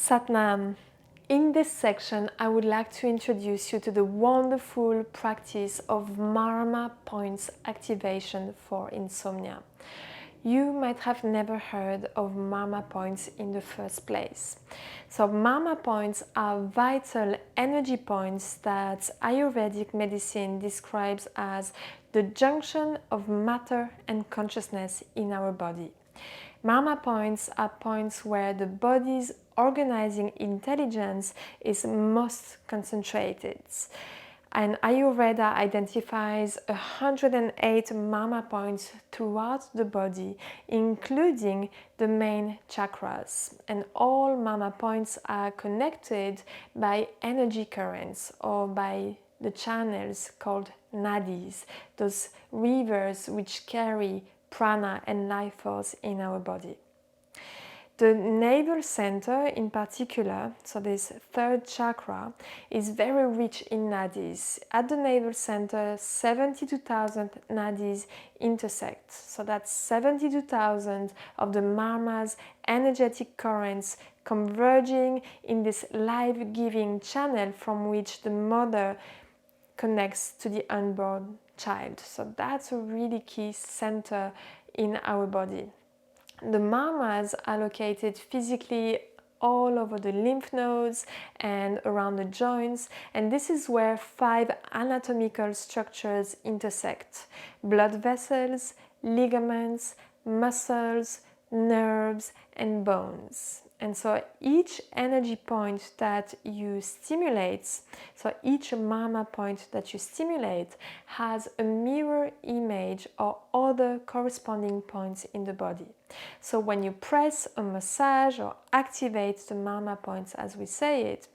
Satnam. In this section, I would like to introduce you to the wonderful practice of Marma points activation for insomnia. You might have never heard of Marma points in the first place. So Marma points are vital energy points that Ayurvedic medicine describes as the junction of matter and consciousness in our body. Marma points are points where the body's organizing intelligence is most concentrated. And Ayurveda identifies 108 Marma points throughout the body, including the main chakras. And all Marma points are connected by energy currents or by the channels called nadis, those rivers which carry prana and life force in our body. The navel center in particular, so this third chakra, is very rich in nadis. At the navel center, 72,000 nadis intersect. So that's 72,000 of the Marma's energetic currents converging in this life-giving channel from which the mother connects to the unborn child. So that's a really key center in our body. The Marmas are located physically all over the lymph nodes and around the joints, and this is where 5 anatomical structures intersect: blood vessels, ligaments, muscles, nerves, and bones. And so each energy point that you stimulate, so each Marma point that you stimulate, has a mirror image or other corresponding points in the body. So when you press or massage or activate the Marma points, as we say it,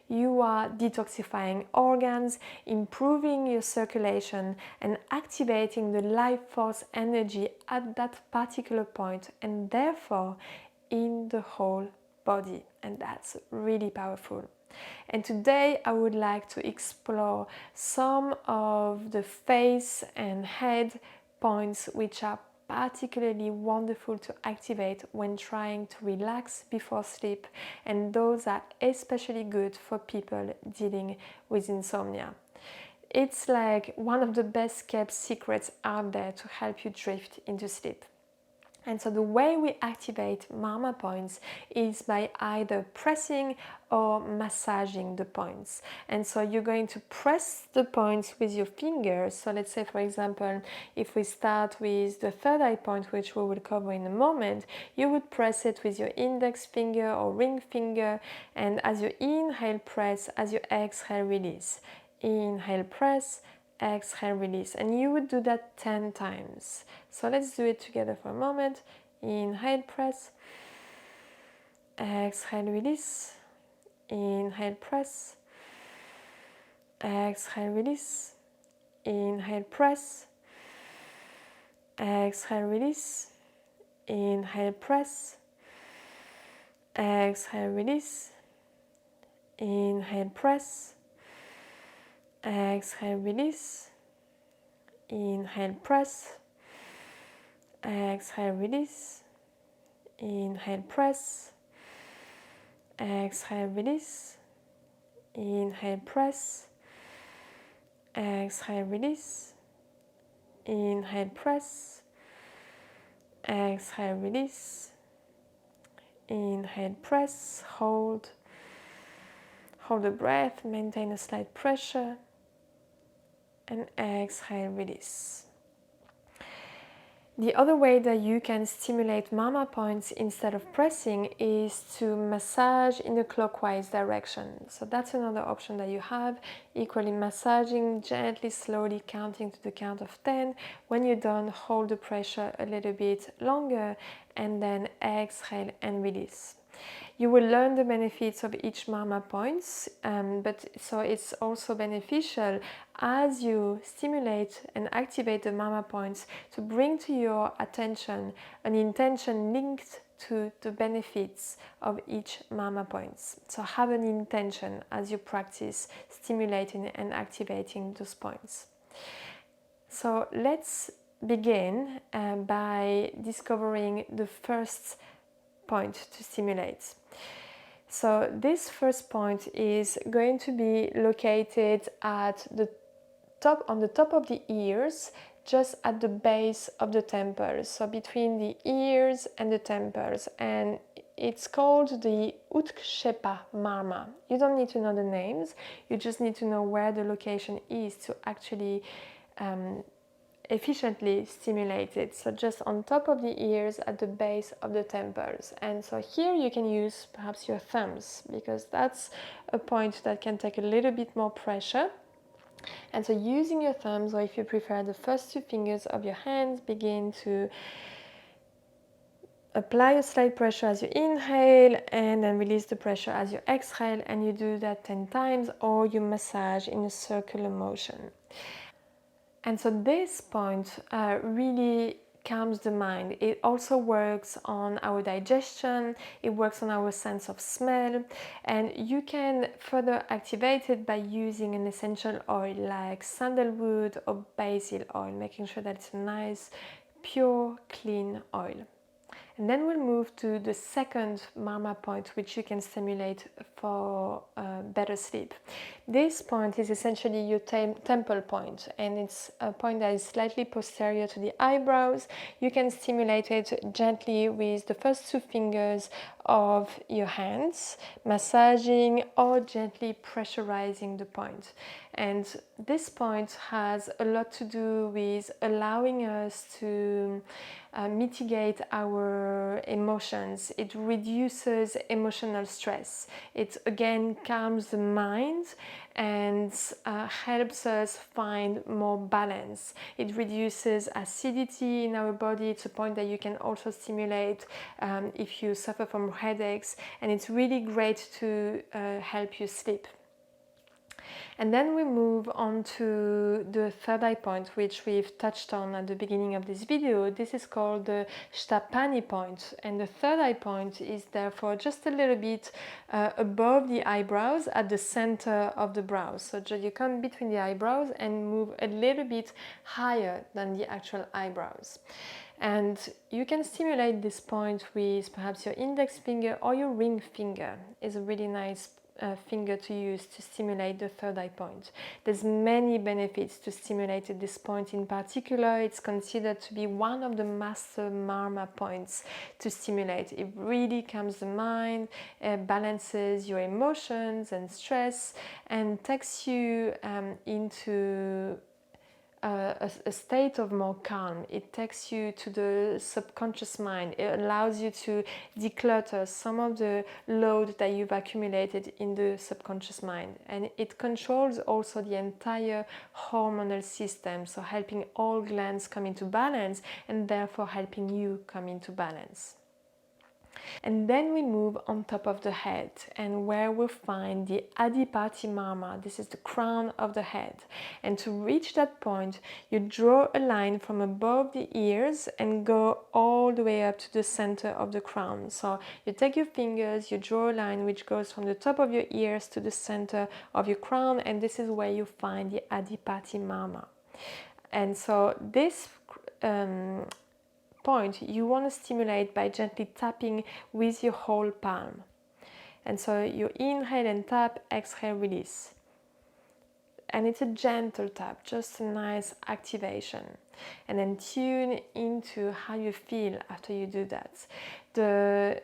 you are detoxifying organs, improving your circulation, and activating the life force energy at that particular point, and therefore in the whole body. And that's really powerful. And today I would like to explore some of the face and head points which are particularly wonderful to activate when trying to relax before sleep, and those are especially good for people dealing with insomnia. It's like one of the best kept secrets out there to help you drift into sleep. And so the way we activate Marma points is by either pressing or massaging the points. And so you're going to press the points with your fingers. So let's say, for example, if we start with the third eye point, which we will cover in a moment, you would press it with your index finger or ring finger. And as you inhale, press; as you exhale, release. Inhale, press; exhale, release. And you would do that 10 times. So let's do it together for a moment. Inhale, press; exhale, release. Inhale, press; exhale, release. Inhale, press; exhale, release. Inhale, press; exhale, release. Inhale, press; exhale, release. Inhale, press; exhale, release. Inhale, press; exhale, release. Inhale, press; exhale, release. Inhale, press; exhale, release. Inhale, press. Hold the breath, maintain a slight pressure, and exhale, release. The other way that you can stimulate Marma points instead of pressing is to massage in a clockwise direction. So that's another option that you have. Equally massaging gently, slowly, counting to the count of 10. When you're done, hold the pressure a little bit longer and then exhale and release. You will learn the benefits of each Marma points, but so it's also beneficial as you stimulate and activate the Marma points to bring to your attention an intention linked to the benefits of each Marma points. So have an intention as you practice stimulating and activating those points. So let's begin by discovering the first point to stimulate. So this first point is going to be located at the top, on the top of the ears, just at the base of the temples, so between the ears and the temples, and it's called the Utkshepa Marma. You don't need to know the names, you just need to know where the location is to actually efficiently stimulate it. So just on top of the ears at the base of the temples. And so here you can use perhaps your thumbs, because that's a point that can take a little bit more pressure. And so using your thumbs, or if you prefer the first two fingers of your hands, begin to apply a slight pressure as you inhale and then release the pressure as you exhale, and you do that 10 times, or you massage in a circular motion. And so this point really calms the mind. It also works on our digestion, it works on our sense of smell, and you can further activate it by using an essential oil like sandalwood or basil oil, making sure that it's a nice, pure, clean oil. And then we'll move to the second Marma point, which you can stimulate for better sleep. This point is essentially your temple point, and it's a point that is slightly posterior to the eyebrows. You can stimulate it gently with the first two fingers of your hands, massaging or gently pressurizing the point. And this point has a lot to do with allowing us to mitigate our emotions. It reduces emotional stress. It again calms the mind and helps us find more balance. It reduces acidity in our body. It's a point that you can also stimulate if you suffer from headaches, and it's really great to help you sleep. And then we move on to the third eye point, which we've touched on at the beginning of this video. This is called the Stapani point, and the third eye point is therefore just a little bit above the eyebrows at the center of the brows. So just you come between the eyebrows and move a little bit higher than the actual eyebrows. And you can stimulate this point with perhaps your index finger or your ring finger. Is a really nice finger to use to stimulate the third eye point. There's many benefits to stimulate this point in particular. It's considered to be one of the master Marma points to stimulate. It really calms the mind, balances your emotions and stress, and takes you into a state of more calm. It takes you to the subconscious mind. It allows you to declutter some of the load that you've accumulated in the subconscious mind. And it controls also the entire hormonal system, so helping all glands come into balance and therefore helping you come into balance. And then we move on top of the head, and where we'll find the Adipati Marma. This is the crown of the head. And to reach that point, you draw a line from above the ears and go all the way up to the center of the crown. So you take your fingers, you draw a line which goes from the top of your ears to the center of your crown, and this is where you find the Adipati Marma. And so this point you want to stimulate by gently tapping with your whole palm. And so you inhale and tap, exhale, release. And it's a gentle tap, just a nice activation. And then tune into how you feel after you do that. The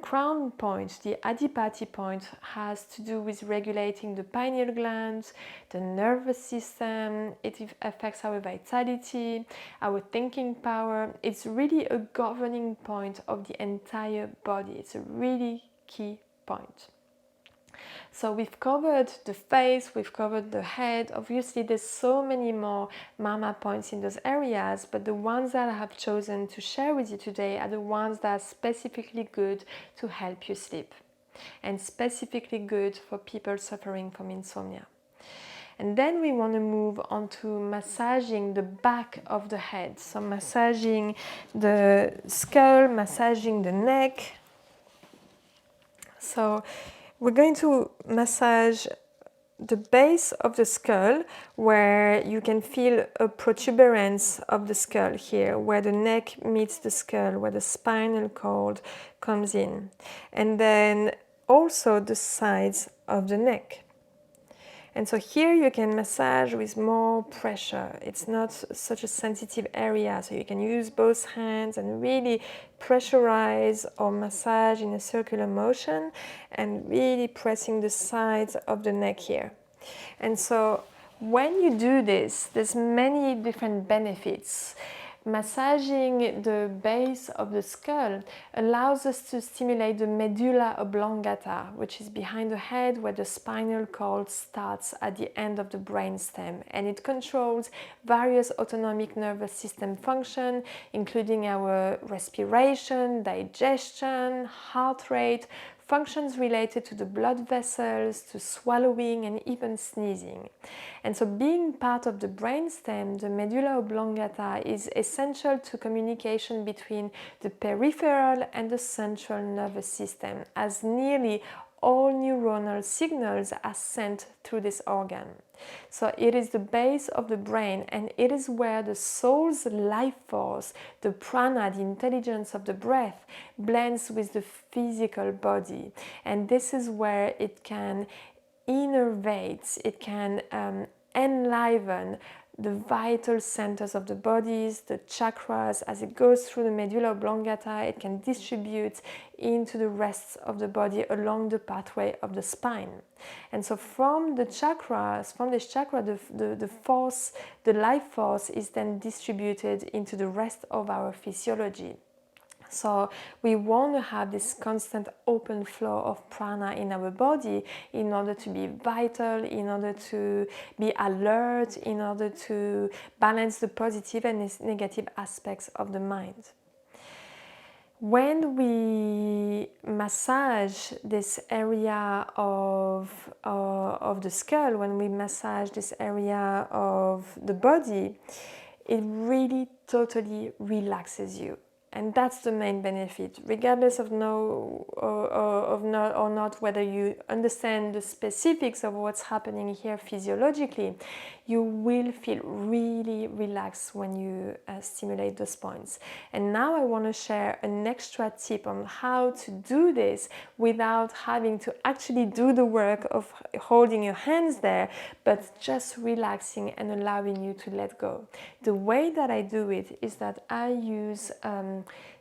crown point, the Adipati point, has to do with regulating the pineal gland, the nervous system. It affects our vitality, our thinking power. It's really a governing point of the entire body. It's a really key point. So we've covered the face, we've covered the head. Obviously there's so many more Marma points in those areas, but the ones that I have chosen to share with you today are the ones that are specifically good to help you sleep, and specifically good for people suffering from insomnia. And then we want to move on to massaging the back of the head. So massaging the skull, massaging the neck. So we're going to massage the base of the skull, where you can feel a protuberance of the skull here, where the neck meets the skull, where the spinal cord comes in. And then also the sides of the neck. And so here you can massage with more pressure. It's not such a sensitive area, so you can use both hands and really pressurize or massage in a circular motion and really pressing the sides of the neck here. And so when you do this, there's many different benefits. Massaging the base of the skull allows us to stimulate the medulla oblongata, which is behind the head where the spinal cord starts at the end of the brainstem, and it controls various autonomic nervous system functions, including our respiration, digestion, heart rate, functions related to the blood vessels, to swallowing, and even sneezing. And so being part of the brainstem, the medulla oblongata is essential to communication between the peripheral and the central nervous system, as nearly all neuronal signals are sent through this organ. So it is the base of the brain, and it is where the soul's life force, the prana, the intelligence of the breath, blends with the physical body. And this is where it can innervate, it can enliven the vital centers of the bodies, the chakras. As it goes through the medulla oblongata, it can distribute into the rest of the body along the pathway of the spine. And so from the chakras, from this chakra, the force, the life force is then distributed into the rest of our physiology. So we want to have this constant open flow of prana in our body in order to be vital, in order to be alert, in order to balance the positive and negative aspects of the mind. When we massage this area of the skull, when we massage this area of the body, it really totally relaxes you. And that's the main benefit, regardless of not whether you understand the specifics of what's happening here physiologically. You will feel really relaxed when you stimulate those points. And now I want to share an extra tip on how to do this without having to actually do the work of holding your hands there, but just relaxing and allowing you to let go. The way that I do it is that I use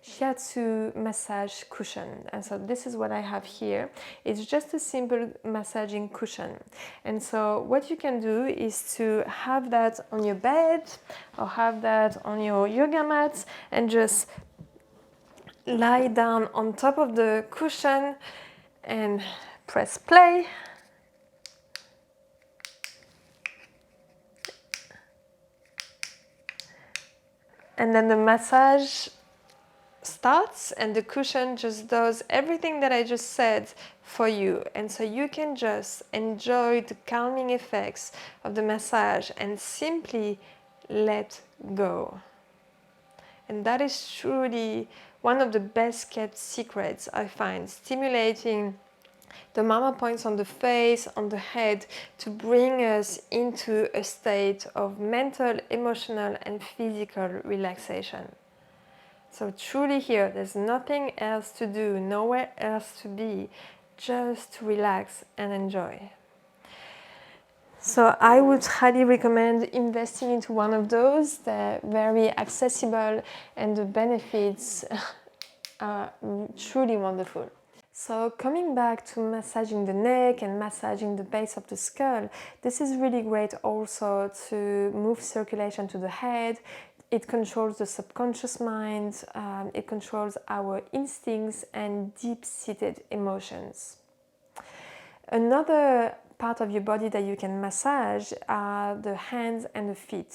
Shiatsu massage cushion, and so this is what I have here. It's just a simple massaging cushion, and so what you can do is to have that on your bed or have that on your yoga mat and just lie down on top of the cushion and press play. And then the massage starts and the cushion just does everything that I just said for you. And so you can just enjoy the calming effects of the massage and simply let go. And that is truly one of the best kept secrets I find, stimulating the Marma points on the face, on the head, to bring us into a state of mental, emotional, and physical relaxation. So truly here, there's nothing else to do, nowhere else to be, just to relax and enjoy. So I would highly recommend investing into one of those. They're very accessible and the benefits are truly wonderful. So coming back to massaging the neck and massaging the base of the skull, this is really great also to move circulation to the head. It controls the subconscious mind, it controls our instincts and deep-seated emotions. Another part of your body that you can massage are the hands and the feet.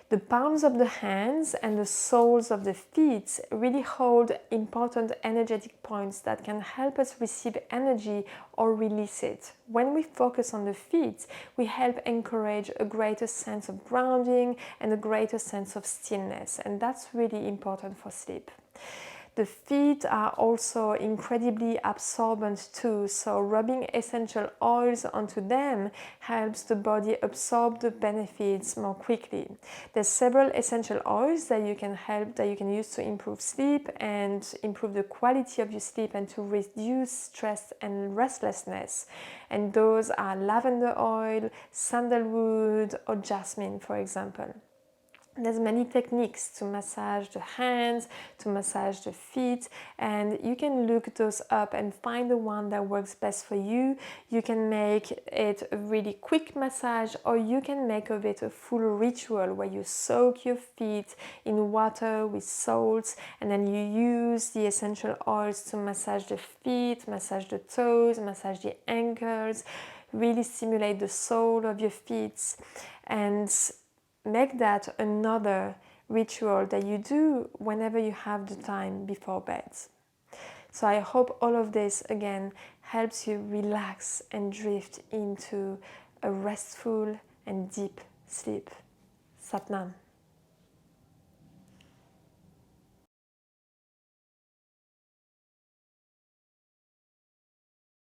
The palms of the hands and the soles of the feet really hold important energetic points that can help us receive energy or release it. When we focus on the feet, we help encourage a greater sense of grounding and a greater sense of stillness, and that's really important for sleep. The feet are also incredibly absorbent too, so rubbing essential oils onto them helps the body absorb the benefits more quickly. There's several essential oils that you can use to improve sleep and improve the quality of your sleep and to reduce stress and restlessness. And those are lavender oil, sandalwood, or jasmine, for example. There's many techniques to massage the hands, to massage the feet, and you can look those up and find the one that works best for you. You can make it a really quick massage, or you can make of it a full ritual where you soak your feet in water with salt, and then you use the essential oils to massage the feet, massage the toes, massage the ankles, really stimulate the sole of your feet, and make that another ritual that you do whenever you have the time before bed. So I hope all of this again helps you relax and drift into a restful and deep sleep. Sat Nam.